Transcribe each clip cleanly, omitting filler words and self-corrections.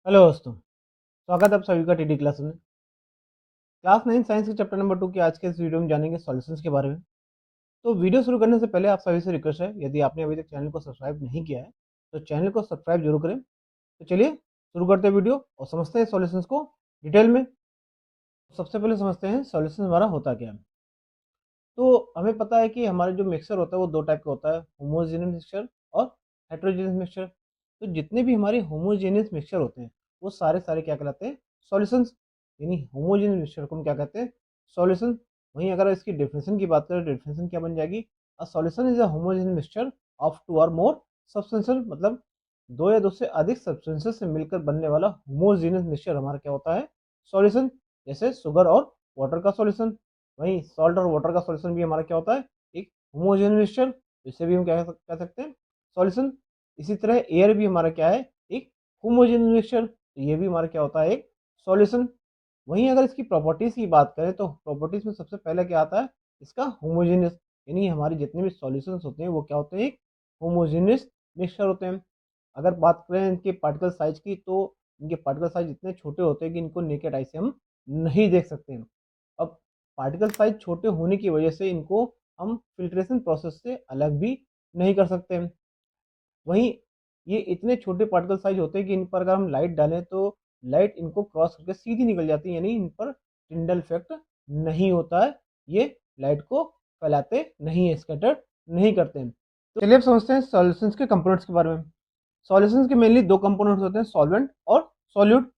Hello दोस्तों, स्वागत है आप सभी का टीडी क्लास में। क्लास 9 साइंस के चैप्टर नंबर 2 की आज के इस वीडियो में जानेंगे सॉल्यूशंस के बारे में। तो वीडियो शुरू करने से पहले आप सभी से रिक्वेस्ट है, यदि आपने अभी तक चैनल को सब्सक्राइब नहीं किया है तो चैनल को सब्सक्राइब जरूर करें। तो चलिए शुरू करते हैं वीडियो और समझते हैं सॉल्यूशंस को डिटेल में। सबसे पहले समझते हैं सॉल्यूशन हमारा होता क्या है। तो हमें पता है कि हमारा जो मिक्सचर होता है वो दो टाइप का होता है, होमोजेनियस मिक्सचर और हेट्रोजेनियस मिक्सचर। तो जितने भी हमारे होमोजेनियस मिक्सचर होते हैं वो सारे सारे क्या कहलाते हैं, सॉल्यूशंस। यानी होमोजेनियस मिक्सचर को हम क्या कहते हैं, सॉल्यूशन। वहीं अगर इसकी डेफिनेशन की बात करें, डेफिनेशन क्या बन जाएगी, a solution is a homogeneous mixture of two or more substances. मतलब दो या दो से अधिक सब्सटेंसेस से मिलकर बनने वाला होमोजेनियस मिक्सचर हमारा क्या होता है, सॉल्यूशन। जैसे शुगर और वाटर का सॉल्यूशन। वहीं सॉल्ट और वाटर का सॉल्यूशन भी हमारा क्या होता है, एक होमोजेनियस मिक्सचर। इसे भी हम क्या कह सकते हैं, सॉल्यूशन। इसी तरह एयर भी हमारा क्या है, एक होमोजेनियस मिक्सचर। तो ये भी हमारा क्या होता है, एक सॉल्यूशन। वहीं अगर इसकी प्रॉपर्टीज की बात करें तो प्रॉपर्टीज में सबसे पहले क्या आता है, इसका होमोजेनियस। यानी हमारे जितने भी सॉल्यूशंस होते हैं वो क्या होते हैं, एक होमोजेनियस मिक्सचर होते हैं। अगर बात करें इनके पार्टिकल साइज की तो इनके पार्टिकल साइज इतने छोटे होते हैं कि इनको नेकेड आई से हम नहीं देख सकते हैं। अब पार्टिकल साइज छोटे होने की वजह से इनको हम फिल्ट्रेशन प्रोसेस से अलग भी नहीं कर सकते हैं। वहीं ये इतने छोटे पार्टिकल साइज होते हैं कि इन पर अगर हम लाइट डालें तो लाइट इनको क्रॉस करके सीधी निकल जाती है, यानी इन पर टिंडल इफेक्ट नहीं होता है। ये लाइट को फैलाते नहीं है, स्कैटर्ड नहीं करते हैं। तो चलिए अब समझते हैं सॉल्यूशंस के कंपोनेंट्स के बारे में। सॉल्यूशंस के मेनली दो कंपोनेंट्स होते हैं, सॉल्वेंट और सॉल्यूट।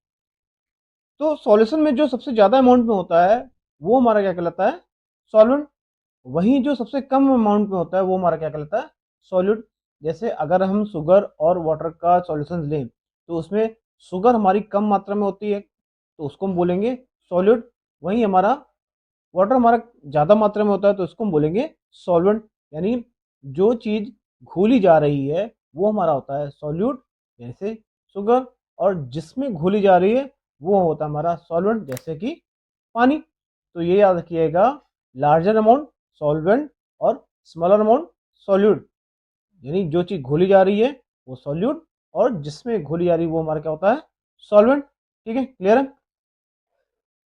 तो सॉल्यूशन में जो सबसे ज्यादा अमाउंट में होता है वो हमारा क्या कहलाता है, सॉल्वेंट। वहीं जो सबसे कम अमाउंट में होता है वो हमारा क्या कहलाता है, सॉल्यूट। जैसे अगर हम शुगर और वाटर का सॉल्यूशन लें तो उसमें शुगर हमारी कम मात्रा में होती है तो उसको हम बोलेंगे सॉल्यूट। वहीं हमारा वाटर हमारा ज़्यादा मात्रा में होता है तो इसको हम बोलेंगे सॉल्वेंट। यानी जो चीज़ घोली जा रही है वो हमारा होता है सॉल्यूट, जैसे शुगर। और जिसमें घोली जा रही है वो होता है हमारा सॉल्वेंट, जैसे कि पानी। तो ये याद रखिएगा, लार्जर अमाउंट सॉल्वेंट और स्मॉलर अमाउंट सॉल्यूट। यानी जो चीज़ घोली जा रही है वो सॉल्यूट और जिसमें घोली जा रही है वो हमारा क्या होता है, सॉल्वेंट। ठीक है, क्लियर है।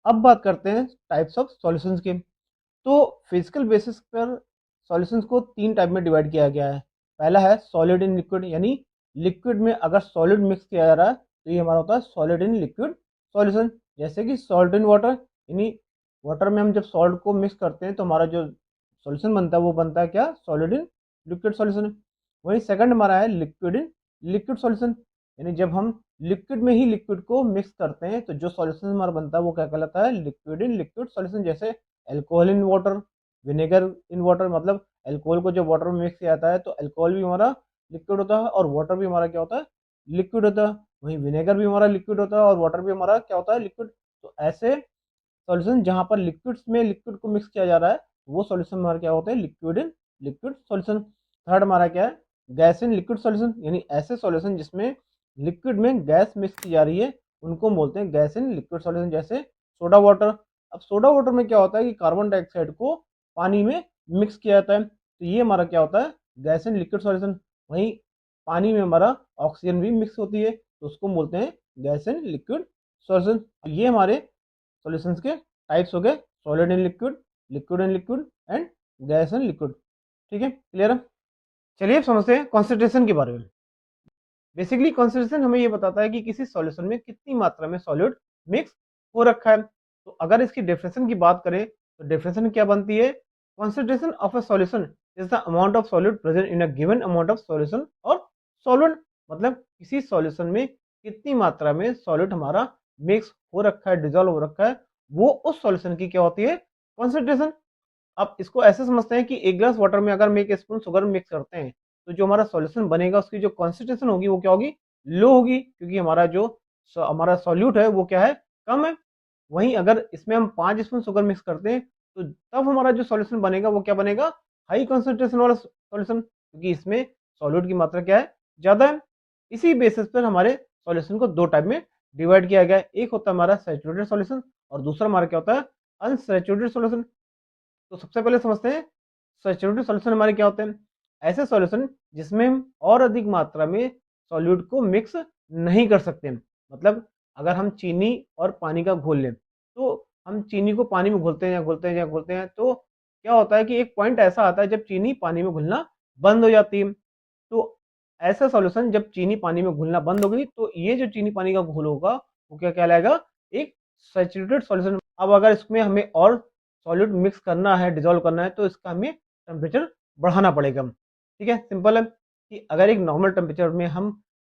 अब बात करते हैं टाइप्स ऑफ सॉल्यूशंस की। तो फिजिकल बेसिस पर सॉल्यूशंस को तीन टाइप में डिवाइड किया गया है। पहला है सॉलिड इन लिक्विड, यानी लिक्विड में अगर सॉलिड मिक्स किया जा रहा है तो ये हमारा होता है सॉलिड इन लिक्विड सॉल्यूशन। जैसे कि सॉल्ट इन वाटर, यानी वाटर में हम जब सॉल्ट को मिक्स करते हैं तो हमारा जो सॉल्यूशन बनता है वो बनता है क्या, सॉलिड इन लिक्विड सॉल्यूशन। वहीं सेकंड हमारा है लिक्विड इन लिक्विड सॉल्यूशन। यानी जब हम लिक्विड में ही लिक्विड को मिक्स करते हैं तो जो सॉल्यूशन हमारा बनता है वो क्या कहलाता है, लिक्विड इन लिक्विड सॉल्यूशन। जैसे alcohol in water, vinegar in water. मतलब एल्कोहल को जब वाटर में मिक्स किया जाता है तो एल्कोहल भी हमारा लिक्विड होता है और वाटर भी हमारा क्या होता है, लिक्विड होता है। वहीं विनेगर भी हमारा लिक्विड होता है और वाटर भी हमारा क्या होता है, लिक्विड। तो ऐसे सॉल्यूशन जहां पर लिक्विड्स में लिक्विड को मिक्स किया जा रहा है वो सॉल्यूशन हमारा क्या होता है, liquid in liquid solution. Third हमारा क्या है, गैस इन लिक्विड सॉल्यूशन। यानी ऐसे सॉल्यूशन जिसमें लिक्विड में गैस मिक्स की जा रही है उनको हम बोलते हैं गैस इन लिक्विड सॉल्यूशन। जैसे सोडा वाटर। अब सोडा वाटर में क्या होता है कि कार्बन डाइऑक्साइड को पानी में मिक्स किया जाता है तो ये हमारा क्या होता है, गैस इन लिक्विड सॉल्यूशन। वहीं पानी में हमारा ऑक्सीजन भी मिक्स होती है तो उसको हम बोलते हैं गैस इन लिक्विड सॉल्यूशन। ये हमारे सॉल्यूशंस के टाइप्स हो गए, solid in liquid, liquid in liquid and gas in liquid. ठीक है, क्लियर है। चलिए अब समझते हैं कॉन्सेंट्रेशन के बारे में। बेसिकली कॉन्सेंट्रेशन हमें ये बताता है कि किसी सॉल्यूशन में कितनी मात्रा में सॉलिड मिक्स हो रखा है। तो अगर इसकी डेफिनेशन की बात करें तो डेफिनेशन क्या बनती है, concentration of a solution is the amount of solid present in a given amount of solution और सॉल्वेंट। मतलब किसी सॉल्यूशन में कितनी मात्रा में सॉलिड हमारा मिक्स हो रखा है, डिजोल्व हो रखा है, वो उस सॉल्यूशन की क्या होती है, कॉन्सेंट्रेशन। आप इसको ऐसे समझते हैं कि एक ग्लास वाटर में अगर हम एक स्पून शुगर मिक्स करते हैं तो जो हमारा सॉल्यूशन बनेगा उसकी जो कॉन्सेंट्रेशन होगी वो क्या होगी, लो होगी, क्योंकि हमारा जो हमारा सॉल्यूट है वो क्या है, कम है। वहीं अगर इसमें हम 5 स्पून शुगर मिक्स करते हैं तो तब हमारा जो सॉल्यूशन बनेगा वो क्या बनेगा, हाई कॉन्सेंट्रेशन वाला सॉल्यूशन, क्योंकि इसमें सॉल्यूट की मात्रा क्या है, ज्यादा है। इसी बेसिस पर हमारे सॉल्यूशन को दो टाइप में डिवाइड किया गया है। एक होता है हमारा सैचुरेटेड सॉल्यूशन और दूसरा हमारा क्या होता है, अनसैचुरेटेड सॉल्यूशन। तो सबसे पहले समझते हैं सैचुरेटेड सॉल्यूशन हमारे क्या होते हैं। ऐसे सॉल्यूशन जिसमें हम और अधिक मात्रा में सॉल्यूट को मिक्स नहीं कर सकते। मतलब अगर हम चीनी और पानी का घोल लें, तो हम चीनी को पानी में घोलते हैं या घोलते हैं या घोलते हैं, तो क्या होता है कि एक पॉइंट ऐसा आता है जब चीनी पानी में घुलना बंद हो जाती है। तो ऐसा सॉल्यूशन जब चीनी पानी में घुलना बंद हो गई, तो ये जो चीनी पानी का घोल होगा वो क्या कहलाएगा, एक सैचुरेटेड सॉल्यूशन। अब अगर इसमें हमें और सॉल्यूट मिक्स करना है, डिसॉल्व करना है, तो इसका हमें टेम्परेचर बढ़ाना पड़ेगा। ठीक है, सिंपल है कि अगर एक नॉर्मल टेम्परेचर में हम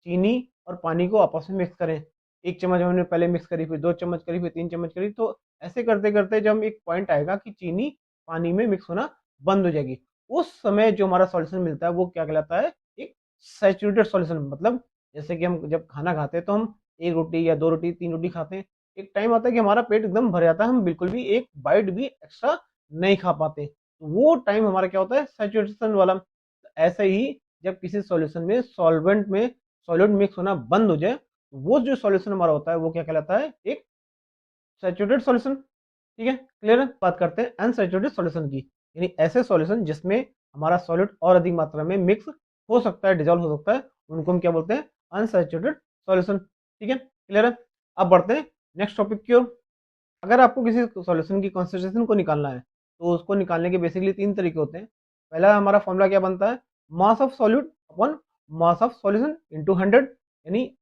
चीनी और पानी को आपस में मिक्स करें, 1 चम्मच हमने पहले मिक्स करी, फिर 2 चम्मच करी, फिर 3 चम्मच करी, तो ऐसे करते-करते जब एक पॉइंट आएगा कि चीनी पानी में मिक्स होना बंद हो जाएगी, उस समय जो हमारा सॉल्यूशन मिलता है वो क्या कहलाता है, एक सैचुरेटेड सॉल्यूशन। मतलब जैसे कि हम जब खाना खाते हैं तो हम 1 रोटी या 2 रोटी, 3 रोटी खाते हैं, एक टाइम आता है कि हमारा पेट एकदम भर जाता है, हम बिल्कुल भी एक बाइट भी एक्स्ट्रा नहीं खा पाते। वो टाइम हमारा क्या होता है, सैचुरेशन वाला। ऐसे ही जब किसी सॉल्यूशन में सॉल्वेंट में सॉलिड मिक्स होना बंद हो जाए, तो वो जो सॉल्यूशन हमारा होता है वो क्या कहलाता है, एक सैचुरेटेड सॉल्यूशन। ठीक है, क्लियर है। बात करते हैं अनसैचुरेटेड सॉल्यूशन की, यानी ऐसे सॉल्यूशन जिसमें हमारा सॉलिड और अधिक मात्रा में मिक्स हो सकता है, डिजोल्व हो सकता है, उनको हम क्या बोलते हैं, अनसैचुरेटेड सॉल्यूशन। ठीक है, क्लियर है। अब बढ़ते हैं नेक्स्ट टॉपिक की ओर। अगर आपको किसी सॉल्यूशन की कॉन्सेंट्रेशन को निकालना है, तो उसको निकालने के बेसिकली 3 तरीके होते हैं। पहला हमारा फॉर्मूला क्या बनता है, mass of solute upon mass of solution into 100। यानी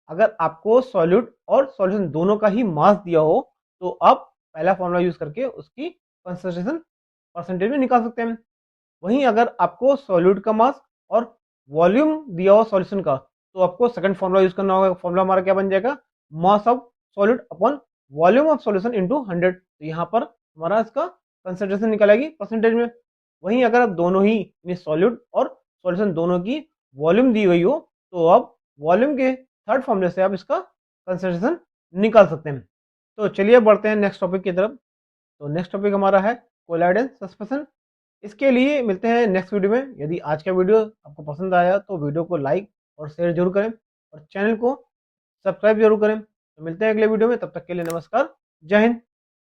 अगर आपको सॉल्यूट और सॉल्यूशन दोनों का ही मास दिया हो, तो आप पहला फॉर्मूला यूज करके उसकी कंसंट्रेशन परसेंटेज में निकाल सकते हैं। वहीं अगर आपको सॉल्यूट का मास और वॉल्यूम दिया हो सॉल्यूशन का, तो आपको सेकंड फॉर्मूला यूज करना होगा। फॉर्मूला हमारा क्या बन जाएगा, mass of solute upon volume of solution into 100। तो यहाँ पर हमारा इसका कंसंट्रेशन निकलेगी परसेंटेज में। वहीं अगर आप दोनों ही सॉल्यूट और सॉल्यूशन दोनों की वॉल्यूम दी गई हो, तो आप वॉल्यूम के थर्ड फॉर्मूले से आप इसका कंसंट्रेशन निकाल सकते हैं। तो चलिए बढ़ते हैं नेक्स्ट टॉपिक की तरफ। तो नेक्स्ट टॉपिक हमारा है कोलाइडल सस्पेंशन। इसके लिए मिलते हैं नेक्स्ट वीडियो में। यदि आज का वीडियो आपको पसंद आया तो वीडियो को लाइक और शेयर जरूर करें और चैनल को सब्सक्राइब जरूर करें। तो मिलते हैं अगले वीडियो में, तब तक के लिए नमस्कार, जय हिंद।